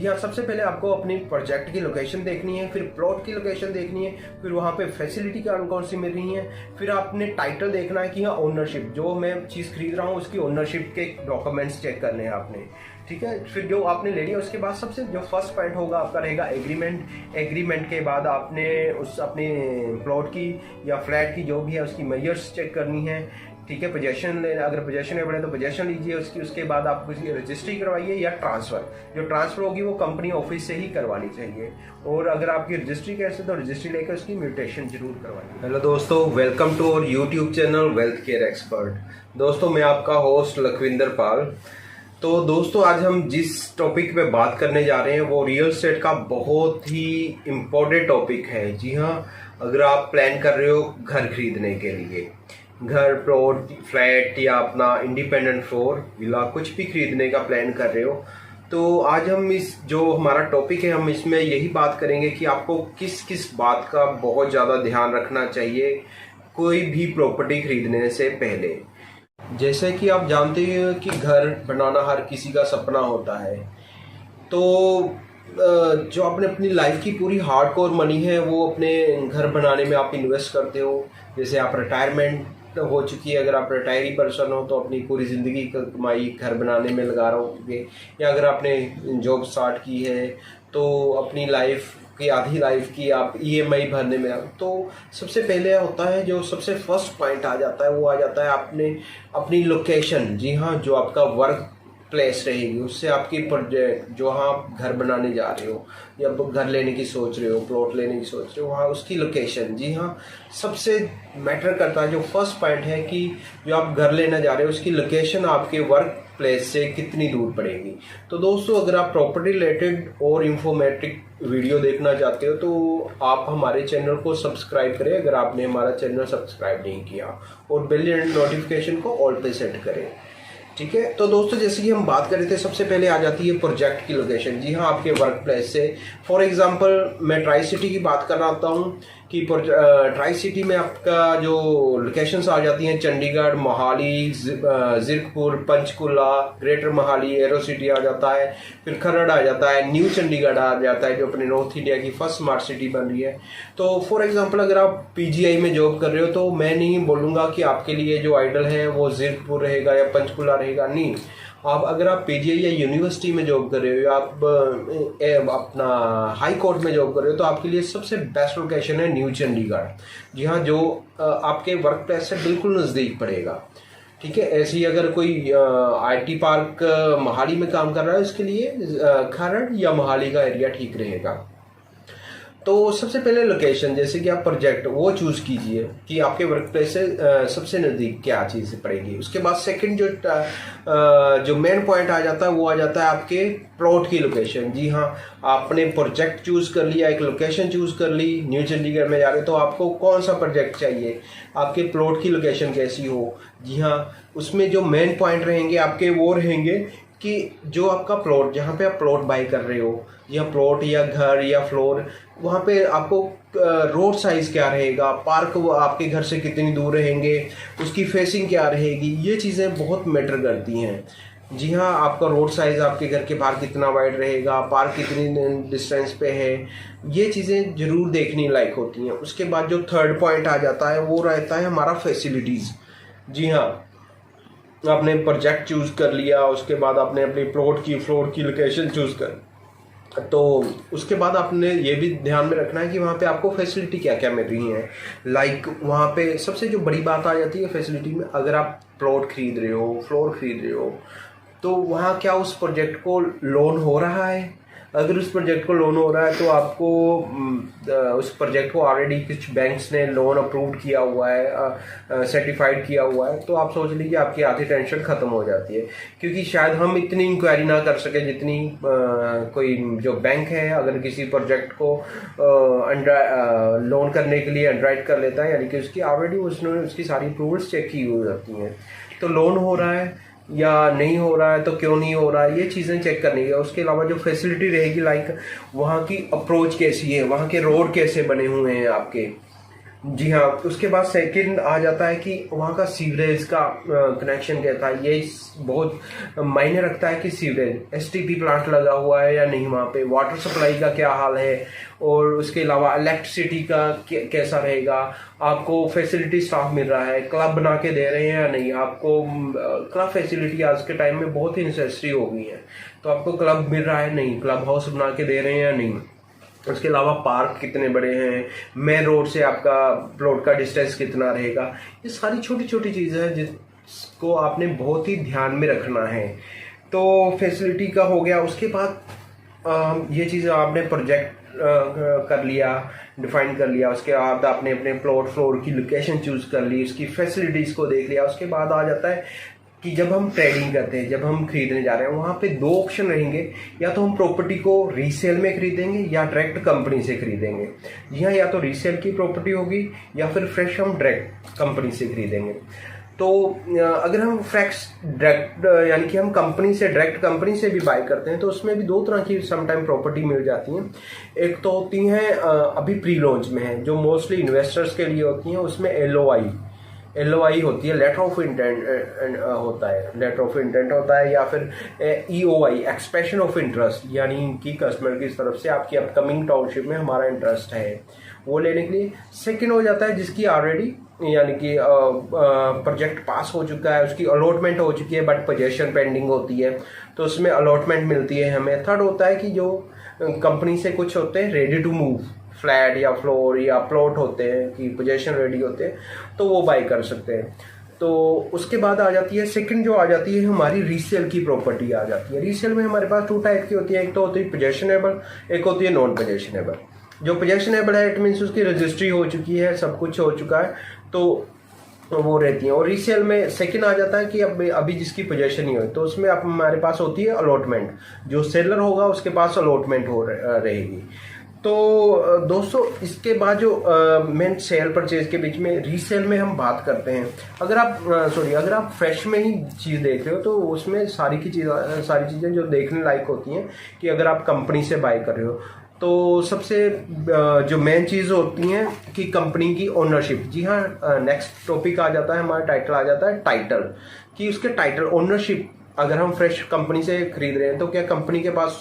जी हाँ, सबसे पहले आपको अपनी प्रोजेक्ट की लोकेशन देखनी है, फिर प्लॉट की लोकेशन देखनी है, फिर वहाँ पे फैसिलिटी कौन कौन सी मिल रही है, फिर आपने टाइटल देखना है कि हाँ ओनरशिप, जो मैं चीज़ खरीद रहा हूँ उसकी ओनरशिप के डॉक्यूमेंट्स चेक करने हैं आपने। ठीक है, फिर जो आपने ले लिया उसके बाद सबसे जो फर्स्ट पॉइंट होगा आपका रहेगा एग्रीमेंट। एग्रीमेंट के बाद आपने उस अपने प्लॉट की या फ्लैट की जो भी है उसकी मेजर्स चेक करनी है। ठीक है, पोजेशन ले, अगर पोजेशन में पड़े तो पोजेशन लीजिए उसकी, उसके बाद आप उसकी रजिस्ट्री करवाइए या ट्रांसफ़र, जो ट्रांसफ़र होगी वो कंपनी ऑफिस से ही करवानी चाहिए। और अगर आपकी रजिस्ट्री कैसे तो रजिस्ट्री लेकर उसकी म्यूटेशन जरूर करवाइए। हेलो दोस्तों, welcome to our YouTube channel wealth care expert. दोस्तों मैं आपका होस्ट लखविंदर पाल। तो दोस्तों आज हम जिस टॉपिक पे बात करने जा रहे हैं वो रियल एस्टेट का बहुत ही इम्पोर्टेंट टॉपिक है। जी हाँ, अगर आप प्लान कर रहे हो घर खरीदने के लिए, घर, प्लॉट, फ्लैट या अपना इंडिपेंडेंट फ्लोर, विला, कुछ भी खरीदने का प्लान कर रहे हो, तो आज हम इस जो हमारा टॉपिक है हम इसमें यही बात करेंगे कि आपको किस किस बात का बहुत ज़्यादा ध्यान रखना चाहिए कोई भी प्रॉपर्टी खरीदने से पहले। जैसे कि आप जानते हैं कि घर बनाना हर किसी का सपना होता है, तो जो आपने अपनी लाइफ की पूरी हार्डकोर मनी है वो अपने घर बनाने में आप इन्वेस्ट करते हो। जैसे आप रिटायरमेंट हो चुकी है, अगर आप रिटायरी पर्सन हो तो अपनी पूरी ज़िंदगी का कमाई घर बनाने में लगा रहोगे, या अगर आपने जॉब स्टार्ट की है तो अपनी लाइफ की आधी लाइफ की आप ईएमआई भरने में। तो सबसे पहले होता है, जो सबसे फर्स्ट पॉइंट आ जाता है वो आ जाता है आपने अपनी लोकेशन। जी हाँ, जो आपका वर्क प्लेस रहेगी उससे आपकी प्रोजेक्ट जो आप घर बनाने जा रहे हो या घर लेने की सोच रहे हो, प्लॉट लेने की सोच रहे हो, वहाँ उसकी लोकेशन जी हाँ सबसे मैटर करता है। जो फर्स्ट पॉइंट है कि जो आप घर लेने जा रहे हो उसकी लोकेशन आपके वर्क प्लेस से कितनी दूर पड़ेगी। तो दोस्तों अगर आप प्रॉपर्टी रिलेटेड और इंफॉर्मेटिव वीडियो देखना चाहते हो तो आप हमारे चैनल को सब्सक्राइब करें, अगर आपने हमारा चैनल सब्सक्राइब नहीं किया, और बेल नोटिफिकेशन को ऑल पे सेट करें। ठीक है, तो दोस्तों जैसे कि हम बात कर रहे थे, सबसे पहले आ जाती है प्रोजेक्ट की लोकेशन। जी हाँ, आपके वर्क प्लेस से। फॉर एग्जांपल मैं ट्राई सिटी की बात कर रहा हूँ कि ट्राई सिटी में आपका जो लोकेशंस आ जाती हैं Chandigarh, Mohali, Zirakpur, Panchkula, greater Mohali, aero city आ जाता है, फिर खरड़ आ जाता है, न्यू चंडीगढ़ आ जाता है जो अपने नॉर्थ इंडिया की फर्स्ट स्मार्ट सिटी बन रही है। तो फॉर एग्जांपल अगर आप पीजीआई में जॉब कर रहे हो तो मैं नहीं बोलूँगा कि आपके लिए जो आइडल है वो जीरकपुर रहेगा या पंचकुला रहेगा, नहीं। आप अगर आप पीजीआई या यूनिवर्सिटी में जॉब कर रहे हो या आप अपना हाई कोर्ट में जॉब कर रहे हो तो आपके लिए सबसे बेस्ट लोकेशन है न्यू चंडीगढ़। जी हाँ, जो आपके वर्क प्लेस से बिल्कुल नज़दीक पड़ेगा। ठीक है, ऐसे ही अगर कोई आईटी पार्क मोहाली में काम कर रहा है उसके लिए खरड़ या मोहाली का एरिया ठीक रहेगा। तो सबसे पहले लोकेशन, जैसे कि आप प्रोजेक्ट वो चूज कीजिए कि आपके वर्क प्लेस से सबसे नज़दीक क्या चीज़ पड़ेगी। उसके बाद सेकंड जो मेन पॉइंट आ जाता है वो आ जाता है आपके प्लॉट की लोकेशन। जी हाँ, आपने प्रोजेक्ट चूज कर लिया, एक लोकेशन चूज कर ली, न्यू चंडीगढ़ में जा रहे तो आपको कौन सा प्रोजेक्ट चाहिए, आपके प्लॉट की लोकेशन कैसी हो। जी हाँ, उसमें जो मेन पॉइंट रहेंगे आपके वो रहेंगे कि जो आपका प्लॉट, जहाँ पे आप प्लॉट बाई कर रहे हो, या प्लॉट या घर या फ्लोर, वहाँ पे आपको रोड साइज़ क्या रहेगा, पार्क आपके घर से कितनी दूर रहेंगे, उसकी फेसिंग क्या रहेगी, ये चीज़ें बहुत मैटर करती हैं। जी हाँ, आपका रोड साइज़ आपके घर के बाहर कितना वाइड रहेगा, पार्क कितनी डिस्टेंस पे है, ये चीज़ें ज़रूर देखने लायक होती हैं। उसके बाद जो थर्ड पॉइंट आ जाता है वो रहता है हमारा फैसिलिटीज़। जी हाँ, आपने प्रोजेक्ट चूज़ कर लिया, उसके बाद आपने अपनी प्लॉट की फ्लोर की लोकेशन चूज़ कर, तो उसके बाद आपने ये भी ध्यान में रखना है कि वहाँ पे आपको फैसिलिटी क्या क्या मिल रही हैं। लाइक वहाँ पे सबसे जो बड़ी बात आ जाती है फैसिलिटी में, अगर आप प्लॉट खरीद रहे हो, फ्लोर खरीद रहे हो, तो वहाँ क्या उस प्रोजेक्ट को लोन हो रहा है। अगर उस प्रोजेक्ट को लोन हो रहा है तो आपको उस प्रोजेक्ट को ऑलरेडी कुछ बैंक्स ने लोन अप्रूव किया हुआ है, सर्टिफाइड किया हुआ है, तो आप सोच लीजिए आपकी आधी टेंशन ख़त्म हो जाती है। क्योंकि शायद हम इतनी इंक्वायरी ना कर सके जितनी कोई जो बैंक है अगर किसी प्रोजेक्ट को लोन करने के लिए अंडरराइट कर लेता है, यानी कि उसकी ऑलरेडी उसने उसकी सारी अप्रूवल्स चेक की हुई जाती हैं, तो लोन हो रहा है या नहीं हो रहा है, तो क्यों नहीं हो रहा है, ये चीज़ें चेक करनी है। उसके अलावा जो फैसिलिटी रहेगी, लाइक वहाँ की अप्रोच कैसी है, वहाँ के रोड कैसे बने हुए हैं आपके, जी हाँ, उसके बाद सेकंड आ जाता है कि वहाँ का सीवरेज का कनेक्शन क्या था। ये बहुत मायने रखता है कि सीवरेज एसटीपी प्लांट लगा हुआ है या नहीं, वहाँ पे वाटर सप्लाई का क्या हाल है, और उसके अलावा इलेक्ट्रिसिटी का कैसा रहेगा, आपको फैसिलिटी स्टाफ मिल रहा है, क्लब बना के दे रहे हैं या नहीं, आपको क्लब फैसिलिटी आज के टाइम में बहुत ही नेसेसरी हो गई है, तो आपको क्लब मिल रहा है नहीं, क्लब हाउस बना के दे रहे हैं या नहीं। उसके अलावा पार्क कितने बड़े हैं, मेन रोड से आपका प्लॉट का डिस्टेंस कितना रहेगा, ये सारी छोटी छोटी चीज़ें हैं जिसको आपने बहुत ही ध्यान में रखना है। तो फैसिलिटी का हो गया। उसके बाद ये चीज़ आपने प्रोजेक्ट कर लिया, डिफाइन कर लिया, उसके बाद आपने अपने प्लॉट फ्लोर की लोकेशन चूज कर ली, उसकी फैसिलिटीज़ को देख लिया। उसके बाद आ जाता है कि जब हम ट्रेडिंग करते हैं, जब हम खरीदने जा रहे हैं, वहाँ पे दो ऑप्शन रहेंगे, या तो हम प्रॉपर्टी को रीसेल में खरीदेंगे या डायरेक्ट कंपनी से खरीदेंगे। जी हाँ, या तो रीसेल की प्रॉपर्टी होगी या फिर फ्रेश हम डायरेक्ट कंपनी से खरीदेंगे। तो अगर हम फ्रेश डायरेक्ट यानी कि हम कंपनी से डायरेक्ट कंपनी से भी बाय करते हैं, तो उसमें भी दो तरह की समटाइम प्रॉपर्टी मिल जाती हैं। एक तो होती हैं अभी प्री लॉन्च में है, जो मोस्टली इन्वेस्टर्स के लिए होती हैं, उसमें LOI होती है, लेटर ऑफ इंटेंट होता है, लेटर ऑफ इंटेंट होता है, या फिर EOI एक्सप्रेशन ऑफ इंटरेस्ट, यानी कि कस्टमर की तरफ से आपकी अपकमिंग टाउनशिप में हमारा इंटरेस्ट है वो लेने के लिए। सेकंड हो जाता है जिसकी ऑलरेडी यानी कि प्रोजेक्ट पास हो चुका है, उसकी अलॉटमेंट हो चुकी है बट पोजेशन पेंडिंग होती है, तो उसमें अलॉटमेंट मिलती है हमें। थर्ड होता है कि जो कंपनी से कुछ होते हैं रेडी टू मूव, फ्लैट या फ्लोर या प्लॉट होते हैं कि पोजेशन रेडी होते हैं, तो वो बाई कर सकते हैं। तो उसके बाद आ जाती है सेकंड, जो आ जाती है हमारी रीसेल की प्रॉपर्टी आ जाती है। रीसेल में हमारे पास 2 टाइप की होती है, एक तो होती है पोजेशनेबल, एक होती है नॉन पोजेशनेबल। जो पोजेशनेबल है इट मीन्स उसकी रजिस्ट्री हो चुकी है, सब कुछ हो चुका है, तो वो रहती है। और रीसेल में सेकंड आ जाता है कि अब अभी जिसकी पोजेशन ही हो, तो उसमें अब हमारे पास होती है अलॉटमेंट, जो सेलर होगा उसके पास अलॉटमेंट हो रहेगी। तो दोस्तों इसके बाद जो मेन सेल परचेज के बीच में रीसेल में हम बात करते हैं। अगर आप फ्रेश में ही चीज़ देख रहे हो, तो उसमें सारी चीज़ें जो देखने लायक होती हैं कि अगर आप कंपनी से बाय कर रहे हो, तो सबसे जो मेन चीज़ होती हैं कि कंपनी की ओनरशिप। जी हाँ, नेक्स्ट टॉपिक आ जाता है हमारा, टाइटल आ जाता है, टाइटल, कि उसके टाइटल ओनरशिप। अगर हम फ्रेश कंपनी से खरीद रहे हैं, तो क्या कंपनी के पास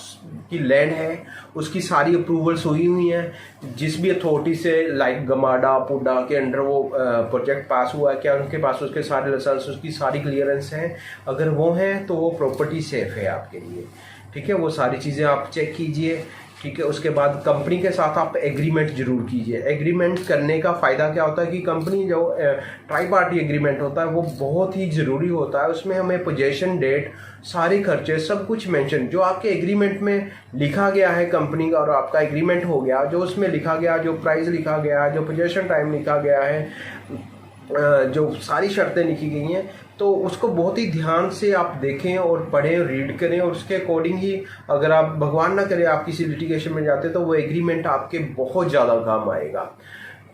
की लैंड है, उसकी सारी अप्रूवल्स हुई हुई हैं, जिस भी अथॉरिटी से लाइक गमाडा पुडा के अंडर वो प्रोजेक्ट पास हुआ है, क्या उनके पास उसके सारे लाइसेंस, उसकी सारी क्लियरेंस हैं। अगर वो हैं तो वो प्रॉपर्टी सेफ है आपके लिए। ठीक है, वो सारी चीज़ें आप चेक कीजिए। ठीक है, उसके बाद कंपनी के साथ आप एग्रीमेंट जरूर कीजिए। एग्रीमेंट करने का फ़ायदा क्या होता है कि कंपनी जो ट्राई पार्टी एग्रीमेंट होता है वो बहुत ही ज़रूरी होता है। उसमें हमें पोजेशन डेट, सारे खर्चे, सब कुछ मेंशन जो आपके एग्रीमेंट में लिखा गया है कंपनी का, और आपका एग्रीमेंट हो गया, जो उसमें लिखा गया, जो प्राइस लिखा गया, जो पोजेशन टाइम लिखा गया है, जो सारी शर्तें लिखी गई हैं, तो उसको बहुत ही ध्यान से आप देखें और पढ़ें, रीड करें, और उसके अकॉर्डिंग ही अगर आप भगवान ना करे आप किसी लिटिगेशन में जाते, तो वो एग्रीमेंट आपके बहुत ज़्यादा काम आएगा।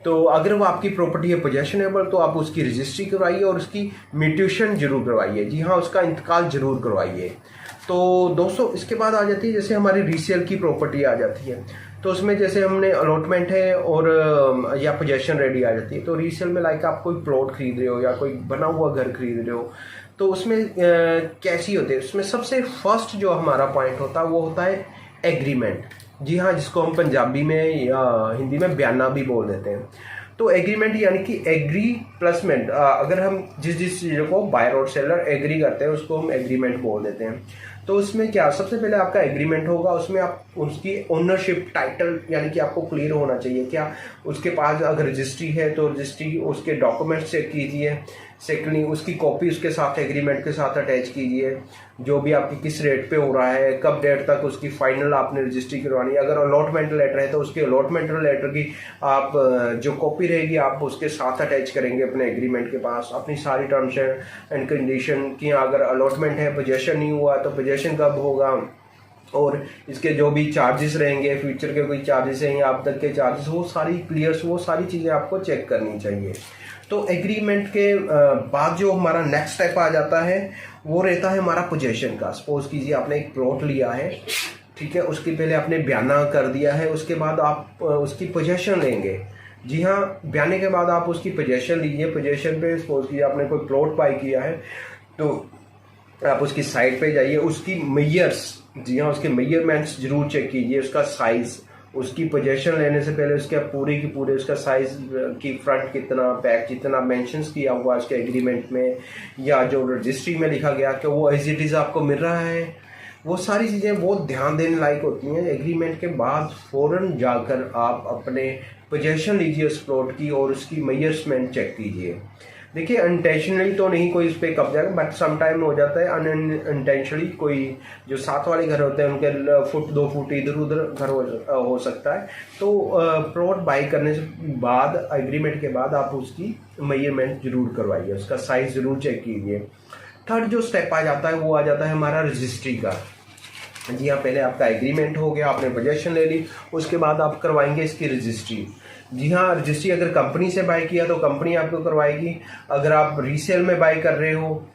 तो अगर वो आपकी प्रॉपर्टी है पोजेशनेबल, तो आप उसकी रजिस्ट्री करवाइए और उसकी म्यूटेशन जरूर करवाइए। जी हाँ, उसका इंतकाल जरूर करवाइए। तो दोस्तों इसके बाद आ जाती है जैसे हमारी रीसेल की प्रॉपर्टी आ जाती है, तो उसमें जैसे हमने अलॉटमेंट है और या पोजेशन रेडी आ जाती है। तो रीसेल में लाइक आप कोई प्लॉट खरीद रहे हो या कोई बना हुआ घर खरीद रहे हो, तो उसमें कैसी होती है, उसमें सबसे फर्स्ट जो हमारा पॉइंट होता है वो होता है एग्रीमेंट। जी हाँ, जिसको हम पंजाबी में या हिंदी में बयाना भी बोल देते हैं। तो एग्रीमेंट यानी कि एग्री प्लसमेंट, अगर हम जिस चीज़ों को बायर और सेलर एग्री करते हैं उसको हम एग्रीमेंट बोल देते हैं। तो उसमें क्या, सबसे पहले आपका एग्रीमेंट होगा, उसमें आप उसकी ओनरशिप टाइटल यानी कि आपको क्लियर होना चाहिए, क्या उसके पास अगर रजिस्ट्री है तो रजिस्ट्री, उसके डॉक्यूमेंट्स चेक कीजिए। सेकेंडली उसकी कॉपी उसके साथ एग्रीमेंट के साथ अटैच कीजिए, जो भी आपकी किस रेट पे हो रहा है, कब डेट तक उसकी फाइनल आपने रजिस्ट्री करवानी है। अगर अलॉटमेंट लेटर है तो उसके अलॉटमेंट लेटर की आप जो कॉपी रहेगी आप उसके साथ अटैच करेंगे अपने एग्रीमेंट के पास, अपनी सारी टर्म्स एंड कंडीशन की। अगर अलॉटमेंट है, पोजेशन नहीं हुआ तो पोजेशन कब होगा, और इसके जो भी चार्जेस रहेंगे, फ्यूचर के कोई चार्जेस हैं या अब तक के चार्जेस, वो सारी क्लियर, वो सारी चीज़ें आपको चेक करनी चाहिए। तो एग्रीमेंट के बाद जो हमारा नेक्स्ट स्टेप आ जाता है वो रहता है हमारा पोजेशन का। सपोज कीजिए आपने एक प्लॉट लिया है, ठीक है, उसके पहले आपने बयाना कर दिया है, उसके बाद आप उसकी पोजेशन लेंगे। जी हाँ, ब्याने के बाद आप उसकी पोजेशन लीजिए। पोजेशन पे सपोज कीजिए आपने कोई प्लॉट बाई किया है तो आप उसकी साइड पे जाइए, उसकी मेजर्स, जी हाँ, उसके मेजरमेंट्स जरूर चेक कीजिए, उसका साइज़, उसकी पोजेशन लेने से पहले उसके पूरे की पूरे उसका साइज की फ्रंट कितना, बैक कितना मेंशंस किया हुआ उसके एग्रीमेंट में या जो रजिस्ट्री में लिखा गया कि वो एज इट इज़ आपको मिल रहा है। वो सारी चीज़ें बहुत ध्यान देने लायक होती हैं। एग्रीमेंट के बाद फ़ौरन जाकर आप अपने पोजेशन लीजिए उस प्लॉट की और उसकी मेजरमेंट चेक कीजिए। देखिए, अनटेंशनली तो नहीं कोई इस पर कब्जा, बट समटाइम हो जाता है अनइंटेंशनली। कोई जो साथ वाले घर होते हैं उनके फुट 2 फुट इधर उधर घर हो सकता है। तो प्लॉट बाई करने से बाद, एग्रीमेंट के बाद आप उसकी मेजरमेंट जरूर करवाइए, उसका साइज जरूर चेक कीजिए। थर्ड जो स्टेप आ जाता है वो आ जाता है हमारा रजिस्ट्री का। जी हाँ, पहले आपका एग्रीमेंट हो गया, आपने पोजेशन ले ली, उसके बाद आप करवाएंगे इसकी रजिस्ट्री। जी हाँ, रजिस्ट्री अगर कंपनी से बाय किया तो कंपनी आपको करवाएगी। अगर आप रीसेल में बाय कर रहे हो,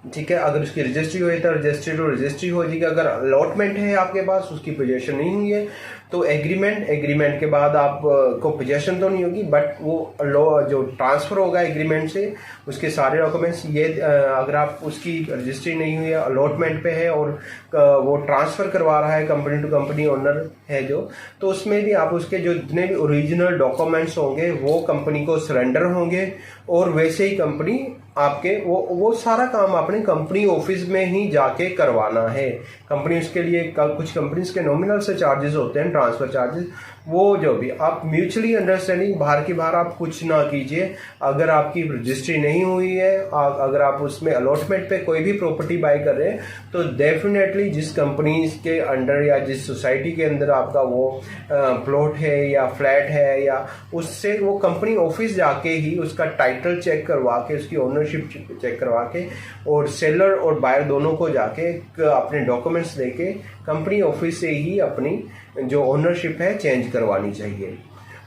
ठीक है, अगर उसकी रजिस्ट्री हुई तो रजिस्ट्री टू रजिस्ट्री हो जाएगी। अगर अलॉटमेंट है आपके पास, उसकी पोजेशन नहीं हुई है तो एग्रीमेंट के बाद आप को पोजेशन तो नहीं होगी, बट वो जो ट्रांसफ़र होगा एग्रीमेंट से उसके सारे डॉक्यूमेंट्स, ये अगर आप उसकी रजिस्ट्री नहीं हुई है, अलॉटमेंट पे है और वो ट्रांसफ़र करवा रहा है कंपनी टू कंपनी, ओनर है जो, तो उसमें भी आप उसके जो जितने भी ओरिजिनल डॉक्यूमेंट्स होंगे वो कंपनी को सरेंडर होंगे और वैसे ही कंपनी आपके वो सारा काम आपने कंपनी ऑफिस में ही जाके करवाना है। कंपनी उसके लिए कुछ कंपनीज के नॉमिनल से चार्जेस होते हैं, ट्रांसफ़र चार्जेस, वो जो भी आप म्यूचुअली अंडरस्टैंडिंग बाहर की बाहर आप कुछ ना कीजिए। अगर आपकी रजिस्ट्री नहीं हुई है, अगर आप उसमें अलॉटमेंट पे कोई भी प्रॉपर्टी बाय कर रहे हैं तो डेफिनेटली जिस कंपनी के अंडर या जिस सोसाइटी के अंदर आपका वो प्लॉट है या फ्लैट है, या उससे वो कंपनी ऑफिस जाके ही उसका टाइटल चेक करवा के, उसकी ओनरशिप चेक करवा के, और सेलर और बायर दोनों को जाके अपने डॉक्यूमेंट्स लेके कंपनी ऑफिस से ही अपनी जो ओनरशिप है चेंज करवानी चाहिए।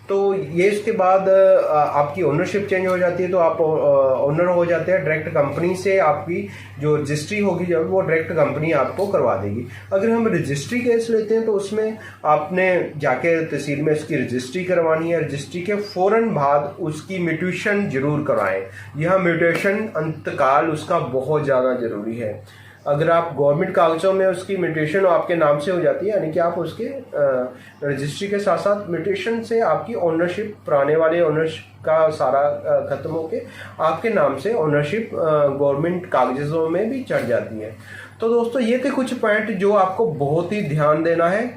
तो ये इसके बाद आपकी ओनरशिप चेंज हो जाती है तो आप ओनर हो जाते हैं डायरेक्ट कंपनी से। आपकी जो रजिस्ट्री होगी जब वो डायरेक्ट कंपनी आपको करवा देगी। अगर हम रजिस्ट्री केस लेते हैं तो उसमें आपने जाके तहसील में उसकी रजिस्ट्री करवानी है। रजिस्ट्री के फ़ौरन बाद उसकी म्यूटेशन जरूर करवाएं। यह म्यूटेशन अंतकाल उसका बहुत ज़्यादा ज़रूरी है। अगर आप गवर्नमेंट कागजों में उसकी म्यूटेशन आपके नाम से हो जाती है, यानी कि आप उसके रजिस्ट्री के साथ साथ म्यूटेशन से आपकी ओनरशिप, पुराने वाले ओनरशिप का सारा खत्म होके आपके नाम से ओनरशिप गवर्नमेंट कागजों में भी चढ़ जाती है। तो दोस्तों, ये थे कुछ पॉइंट जो आपको बहुत ही ध्यान देना है।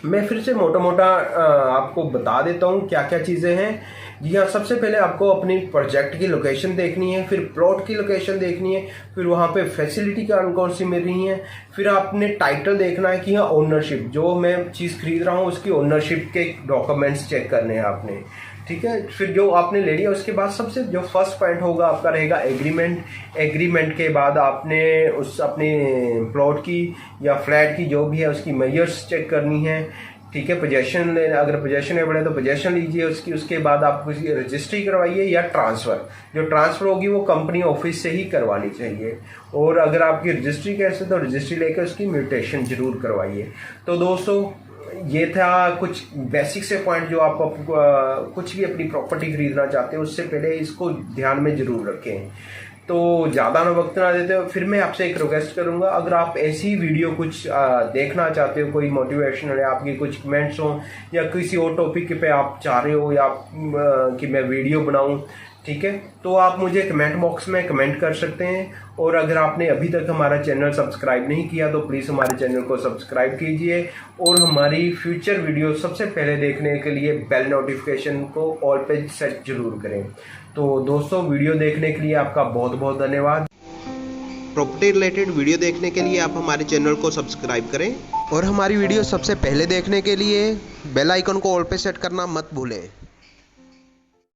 मैं फिर से मोटा मोटा आपको बता देता हूँ क्या क्या चीज़ें हैं। जी हाँ, सबसे पहले आपको अपनी प्रोजेक्ट की लोकेशन देखनी है, फिर प्लॉट की लोकेशन देखनी है, फिर वहाँ पे फैसिलिटी कौन सी मिल रही है, फिर आपने टाइटल देखना है कि हाँ ओनरशिप, जो मैं चीज़ खरीद रहा हूँ उसकी ओनरशिप के डॉक्यूमेंट्स चेक करने हैं आपने, ठीक है। फिर जो आपने ले लिया उसके बाद सबसे जो फर्स्ट पॉइंट होगा आपका रहेगा एग्रीमेंट। एग्रीमेंट के बाद आपने उस अपने प्लॉट की या फ्लैट की जो भी है उसकी मेजर्स चेक करनी है, ठीक है। पोजेशन ले, अगर पोजेशन है बड़े तो पोजेशन लीजिए उसकी। उसके बाद आप उसकी रजिस्ट्री करवाइए या ट्रांसफ़र, जो ट्रांसफ़र होगी वो कंपनी ऑफिस से ही करवानी चाहिए। और अगर आपकी रजिस्ट्री कैसे तो रजिस्ट्री लेकर उसकी म्यूटेशन जरूर करवाइए। तो दोस्तों, ये था कुछ बेसिक से पॉइंट जो आप कुछ भी अपनी प्रॉपर्टी खरीदना चाहते हो उससे पहले इसको ध्यान में जरूर रखें। तो ज़्यादा ना वक्त ना देते हो, फिर मैं आपसे एक रिक्वेस्ट करूंगा, अगर आप ऐसी वीडियो कुछ देखना चाहते हो, कोई मोटिवेशनल है, आपकी कुछ कमेंट्स हो या किसी और टॉपिक पे आप चाह रहे हो या कि मैं वीडियो बनाऊं, ठीक है, तो आप मुझे कमेंट बॉक्स में कमेंट कर सकते हैं। और अगर आपने अभी तक हमारा चैनल सब्सक्राइब नहीं किया तो प्लीज़ हमारे चैनल को सब्सक्राइब कीजिए और हमारी फ्यूचर वीडियो सबसे पहले देखने के लिए बेल नोटिफिकेशन को ऑल पे सेट जरूर करें। तो दोस्तों, वीडियो देखने के लिए आपका बहुत बहुत धन्यवाद। प्रॉपर्टी रिलेटेड वीडियो देखने के लिए आप हमारे चैनल को सब्सक्राइब करें और हमारी वीडियो सबसे पहले देखने के लिए बेल आइकन को ऑल पे सेट करना मत भूलें।